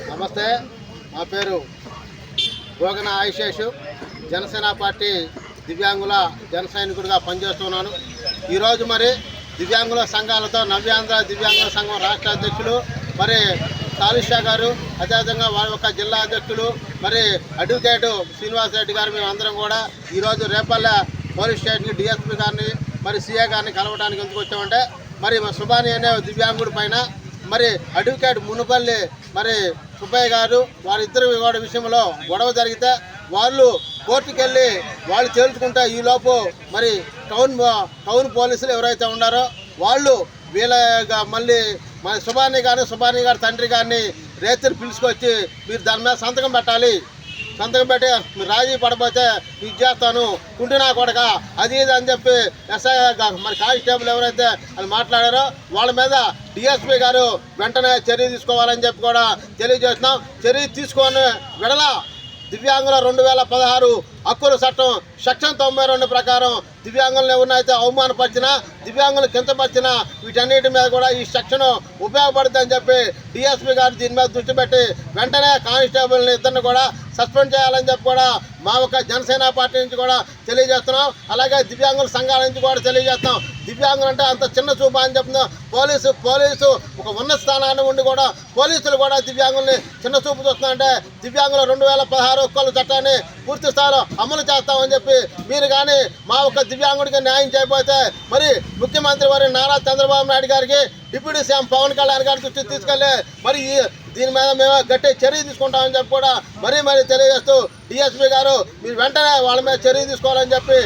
నమస్తే, నా పేరు గోగన ఆయుషేషు. జనసేన పార్టీ దివ్యాంగుల జన సైనికుడిగా పనిచేస్తున్నాను. ఈరోజు మరి దివ్యాంగుల సంఘాలతో నవ్యాంధ్ర దివ్యాంగుల సంఘం రాష్ట్ర అధ్యక్షులు మరి కాలుష్య గారు, అదేవిధంగా వారి యొక్క జిల్లా అధ్యక్షులు మరి అడ్వకేటు శ్రీనివాసరెడ్డి గారు మేమందరం కూడా ఈరోజు రేపల్లె పోలీస్ స్టేషన్కి డిఎస్పీ గారిని మరి సిఏ గారిని కలవడానికి ఎందుకు వచ్చామంటే మరి సుబాని అనే దివ్యాంగుడి పైన మరి అడ్వకేట్ మునుపల్లి మరి సుబ్బయ్య గారు వారిద్దరు విషయంలో గొడవ జరిగితే వాళ్ళు కోర్టుకు వెళ్ళి వాళ్ళు తేల్చుకుంటే ఈలోపు మరి టౌన్ పోలీసులు ఎవరైతే ఉన్నారో వాళ్ళు వీళ్ళ మళ్ళీ మన సుబాని గారి తండ్రి గారిని రేతులు పిలుచుకొచ్చి మీరు దాని మీద సంతకం పెట్టాలి, సంతకం పెట్టి మీరు రాజీ పడబోతే ఇది చేస్తాను కుంటున్నా కొడక అది ఇది అని చెప్పి ఎస్ఐ మరి కానిస్టేబుల్ ఎవరైతే వాళ్ళు మాట్లాడారో వాళ్ళ మీద డిఎస్పీ గారు వెంటనే చర్య తీసుకోవాలని చెప్పి కూడా తెలియజేస్తున్నాం. చర్య తీసుకొని విడలా దివ్యాంగుల 2016 హక్కుల చట్టం సెక్షన్ 92 ప్రకారం దివ్యాంగులను ఎవరినైతే అవమానపరిచినా దివ్యాంగులు కించపరిచినా వీటన్నిటి మీద కూడా ఈ సెక్షన్ ఉపయోగపడుతుందని చెప్పి డిఎస్పీ గారు దీని మీద దృష్టి పెట్టి వెంటనే కానిస్టేబుల్ని ఇద్దరిని కూడా సస్పెండ్ చేయాలని చెప్పి కూడా మా యొక్క జనసేన పార్టీ నుంచి కూడా తెలియజేస్తున్నాం. అలాగే దివ్యాంగుల సంఘాల నుంచి కూడా తెలియజేస్తున్నాం. దివ్యాంగులు అంటే అంత చిన్న చూపు అని చెప్తున్నాం. పోలీసు ఒక ఉన్నత స్థానాన్ని ఉండి కూడా పోలీసులు కూడా దివ్యాంగుల్ని చిన్న చూపు చూస్తున్నారంటే దివ్యాంగుల 2016 హక్కుల చట్టాన్ని పూర్తి స్థాయిలో అమలు చేస్తామని చెప్పి మీరు కానీ మా ఒక్క దివ్యాంగుడికి న్యాయం చేయకపోతే మరి ముఖ్యమంత్రి వారి నారా చంద్రబాబు నాయుడు గారికి డిప్యూటీ సీఎం పవన్ కళ్యాణ్ గారి దృష్టికి తీసుకెళ్ళి మరి దీని మీద మేము గట్టి చర్య తీసుకుంటామని చెప్పి కూడా మరీ తెలియజేస్తూ డిఎస్పీ గారు మీరు వెంటనే వాళ్ళ మీద చర్య తీసుకోవాలని చెప్పి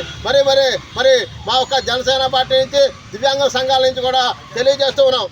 మరి మా ఒక్క జనసేన పార్టీ నుంచి దివ్యాంగుల సంఘాల నుంచి కూడా తెలియజేస్తూ ఉన్నాం.